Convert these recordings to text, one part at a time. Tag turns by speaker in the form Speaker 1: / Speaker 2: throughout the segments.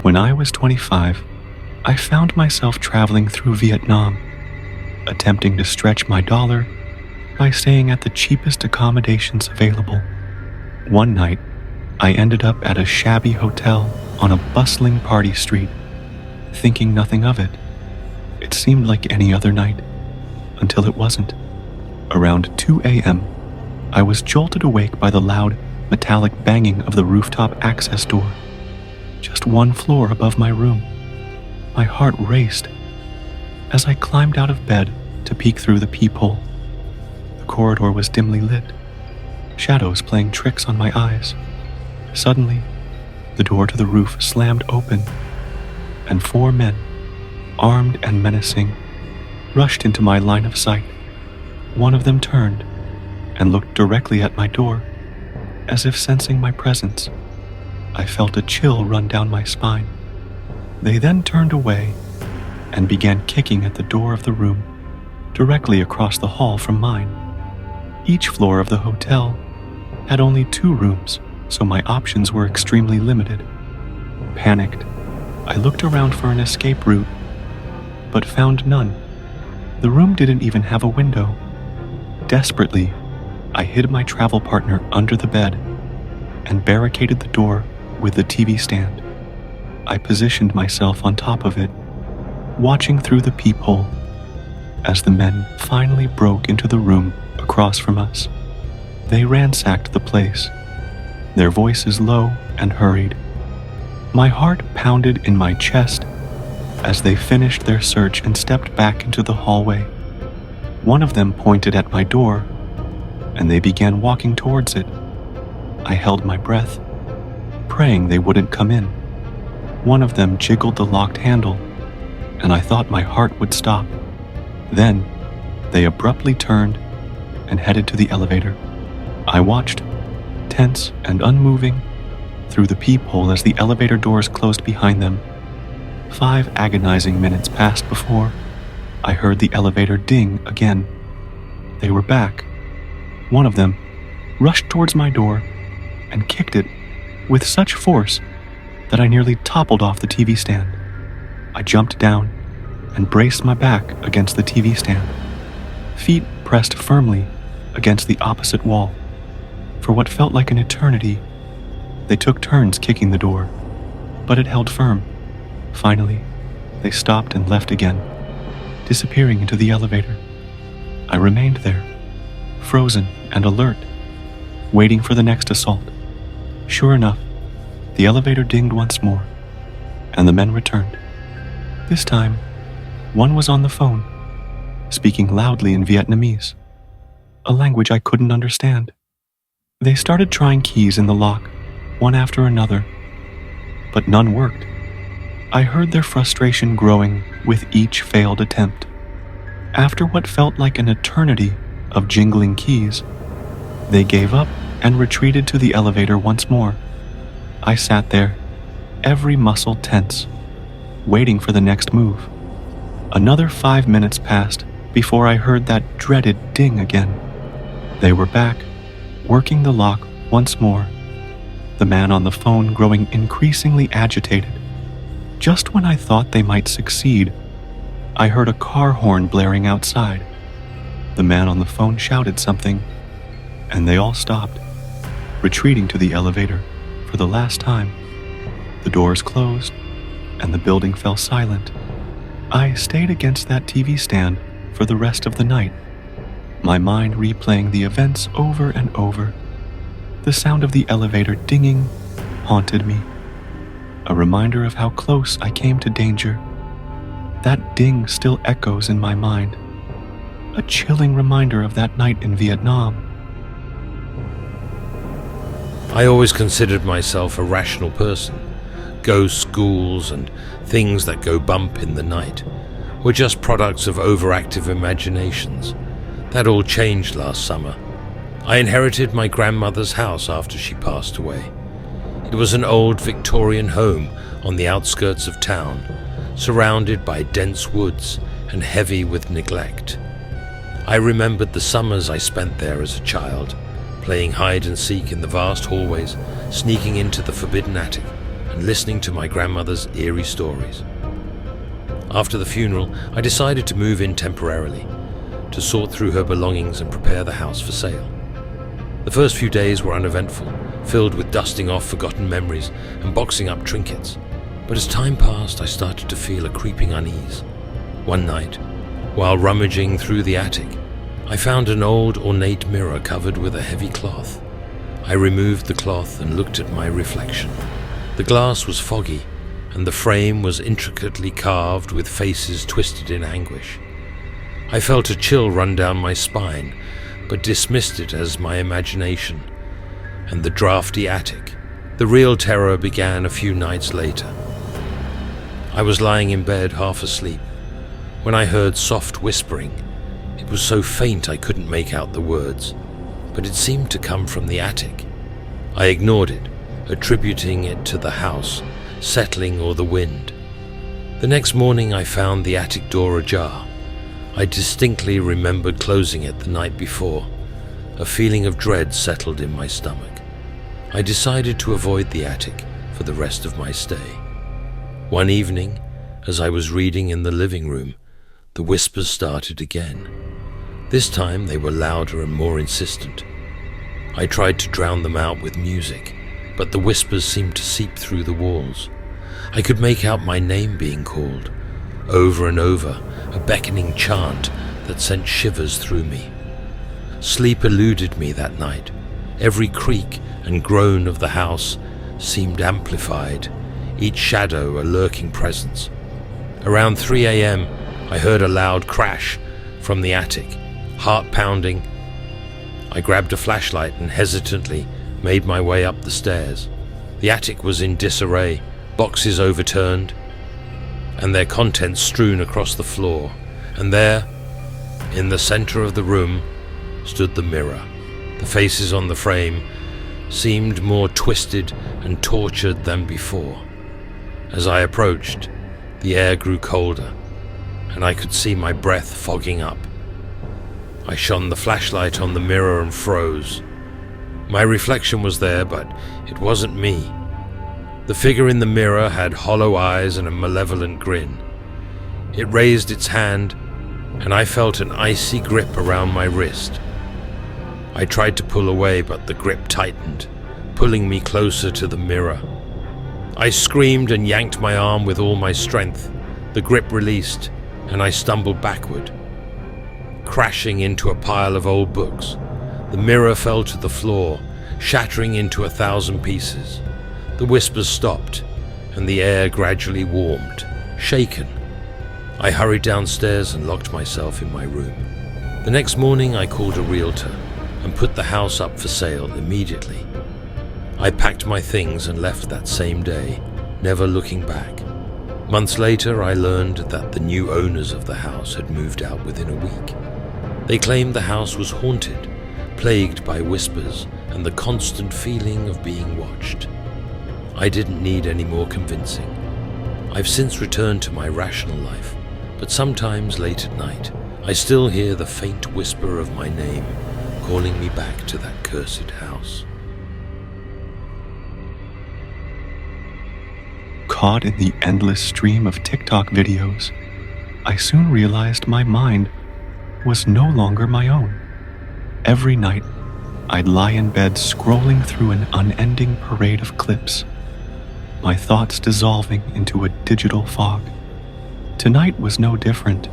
Speaker 1: When I was 25, I found myself traveling through Vietnam, attempting to stretch my dollar by staying at the cheapest accommodations available. One night, I ended up at a shabby hotel on a bustling party street, thinking nothing of it. It seemed like any other night, until it wasn't. Around 2 a.m., I was jolted awake by the loud, metallic banging of the rooftop access door, just one floor above my room. My heart raced as I climbed out of bed to peek through the peephole. The corridor was dimly lit, shadows playing tricks on my eyes. Suddenly, the door to the roof slammed open, and 4 men, armed and menacing, rushed into my line of sight. One of them turned and looked directly at my door, as if sensing my presence. I felt a chill run down my spine. They then turned away and began kicking at the door of the room directly across the hall from mine. Each floor of the hotel had only 2 rooms, so my options were extremely limited. Panicked, I looked around for an escape route, but found none. The room didn't even have a window. Desperately, I hid my travel partner under the bed and barricaded the door with the TV stand. I positioned myself on top of it, watching through the peephole as the men finally broke into the room across from us. They ransacked the place, their voices low and hurried. My heart pounded in my chest as they finished their search and stepped back into the hallway. One of them pointed at my door, and they began walking towards it. I held my breath, praying they wouldn't come in. One of them jiggled the locked handle, and I thought my heart would stop. Then, they abruptly turned and headed to the elevator. I watched, tense and unmoving, through the peephole as the elevator doors closed behind them. 5 agonizing minutes passed before I heard the elevator ding again. They were back. One of them rushed towards my door and kicked it with such force that I nearly toppled off the TV stand. I jumped down and braced my back against the TV stand, feet pressed firmly against the opposite wall. For what felt like an eternity, they took turns kicking the door, but it held firm. Finally, they stopped and left again, disappearing into the elevator. I remained there, frozen and alert, waiting for the next assault. Sure enough, the elevator dinged once more, and the men returned. This time, one was on the phone, speaking loudly in Vietnamese, a language I couldn't understand. They started trying keys in the lock, one after another, but none worked. I heard their frustration growing with each failed attempt. After what felt like an eternity of jingling keys, they gave up and retreated to the elevator once more. I sat there, every muscle tense, waiting for the next move. Another 5 minutes passed before I heard that dreaded ding again. They were back, working the lock once more, the man on the phone growing increasingly agitated. Just when I thought they might succeed, I heard a car horn blaring outside. The man on the phone shouted something, and they all stopped, retreating to the elevator for the last time. The doors closed, and the building fell silent. I stayed against that TV stand for the rest of the night, my mind replaying the events over and over. The sound of the elevator dinging haunted me, a reminder of how close I came to danger. That ding still echoes in my mind, a chilling reminder of that night in Vietnam.
Speaker 2: I always considered myself a rational person. Ghosts, ghouls, and things that go bump in the night were just products of overactive imaginations. That all changed last summer. I inherited my grandmother's house after she passed away. It was an old Victorian home on the outskirts of town, surrounded by dense woods and heavy with neglect. I remembered the summers I spent there as a child, playing hide and seek in the vast hallways, sneaking into the forbidden attic, and and listening to my grandmother's eerie stories. After the funeral, I decided to move in temporarily, to sort through her belongings and prepare the house for sale. The first few days were uneventful, filled with dusting off forgotten memories and boxing up trinkets. But as time passed, I started to feel a creeping unease. One night, while rummaging through the attic, I found an old ornate mirror covered with a heavy cloth. I removed the cloth and looked at my reflection. The glass was foggy, and the frame was intricately carved with faces twisted in anguish. I felt a chill run down my spine, but dismissed it as my imagination. And the drafty attic. The real terror began a few nights later. I was lying in bed half asleep when I heard soft whispering. It was so faint I couldn't make out the words, but it seemed to come from the attic. I ignored it, attributing it to the house settling or the wind. The next morning I found the attic door ajar. I distinctly remembered closing it the night before. A feeling of dread settled in my stomach. I decided to avoid the attic for the rest of my stay. One evening, as I was reading in the living room, the whispers started again. This time they were louder and more insistent. I tried to drown them out with music, but the whispers seemed to seep through the walls. I could make out my name being called, over and over, a beckoning chant that sent shivers through me. Sleep eluded me that night. Every creak and groan of the house seemed amplified, each shadow a lurking presence. Around 3 a.m., I heard a loud crash from the attic, heart pounding. I grabbed a flashlight and hesitantly made my way up the stairs. The attic was in disarray, boxes overturned, and their contents strewn across the floor. And there, in the center of the room, stood the mirror. The faces on the frame seemed more twisted and tortured than before. As I approached, the air grew colder, and I could see my breath fogging up. I shone the flashlight on the mirror and froze. My reflection was there, but it wasn't me. The figure in the mirror had hollow eyes and a malevolent grin. It raised its hand, and I felt an icy grip around my wrist. I tried to pull away, but the grip tightened, pulling me closer to the mirror. I screamed and yanked my arm with all my strength. The grip released, and I stumbled backward, crashing into a pile of old books. The mirror fell to the floor, shattering into 1,000 pieces. The whispers stopped, and the air gradually warmed, shaken. I hurried downstairs and locked myself in my room. The next morning I called a realtor and put the house up for sale immediately. I packed my things and left that same day, never looking back. Months later, I learned that the new owners of the house had moved out within a week. They claimed the house was haunted, plagued by whispers and the constant feeling of being watched. I didn't need any more convincing. I've since returned to my rational life, but sometimes late at night, I still hear the faint whisper of my name calling me back to that cursed house.
Speaker 1: Caught in the endless stream of TikTok videos, I soon realized my mind was no longer my own. Every night, I'd lie in bed scrolling through an unending parade of clips, my thoughts dissolving into a digital fog. Tonight was no different.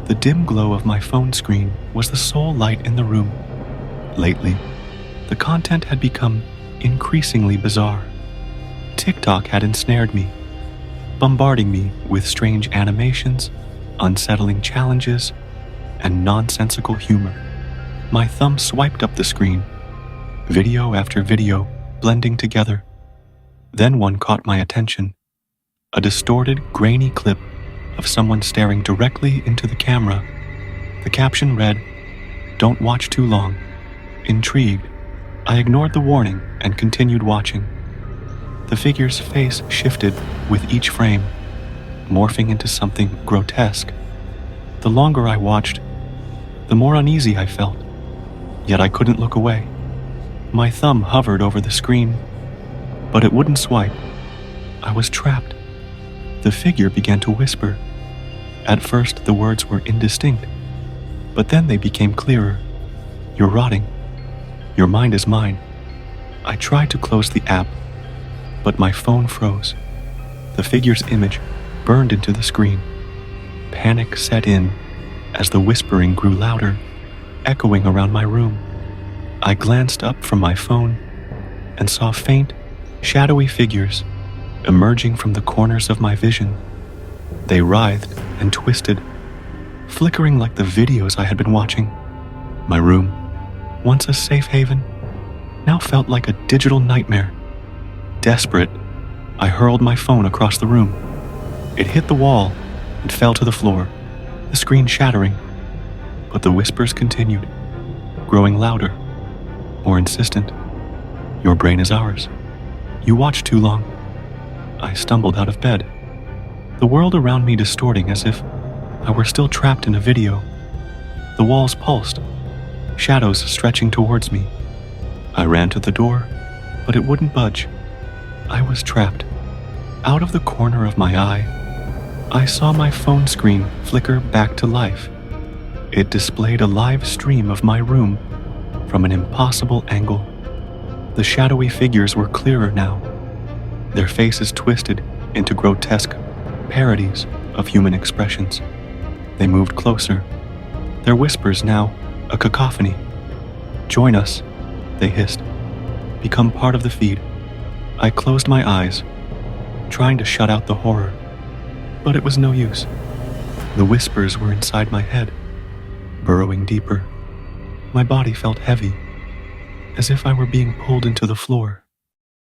Speaker 1: The dim glow of my phone screen was the sole light in the room. Lately, the content had become increasingly bizarre. TikTok had ensnared me, bombarding me with strange animations, unsettling challenges, and nonsensical humor. My thumb swiped up the screen, video after video blending together. Then one caught my attention, a distorted, grainy clip of someone staring directly into the camera. The caption read, "Don't watch too long." Intrigued, I ignored the warning and continued watching. The figure's face shifted with each frame, morphing into something grotesque. The longer I watched, the more uneasy I felt, yet I couldn't look away. My thumb hovered over the screen, but it wouldn't swipe. I was trapped. The figure began to whisper. At first, the words were indistinct, but then they became clearer. You're rotting. Your mind is mine. I tried to close the app, but my phone froze. The figure's image burned into the screen. Panic set in as the whispering grew louder, echoing around my room. I glanced up from my phone and saw faint, shadowy figures emerging from the corners of my vision. They writhed and twisted, flickering like the videos I had been watching. My room, once a safe haven, now felt like a digital nightmare. Desperate, I hurled my phone across the room. It hit the wall and fell to the floor, the screen shattering. But the whispers continued, growing louder, more insistent. Your brain is ours. You watched too long. I stumbled out of bed, the world around me distorting as if I were still trapped in a video. The walls pulsed, shadows stretching towards me. I ran to the door, but it wouldn't budge. I was trapped. Out of the corner of my eye, I saw my phone screen flicker back to life. It displayed a live stream of my room from an impossible angle. The shadowy figures were clearer now, their faces twisted into grotesque parodies of human expressions. They moved closer, their whispers now a cacophony. Join us, they hissed. Become part of the feed. I closed my eyes, trying to shut out the horror, but it was no use. The whispers were inside my head, burrowing deeper. My body felt heavy, as if I were being pulled into the floor.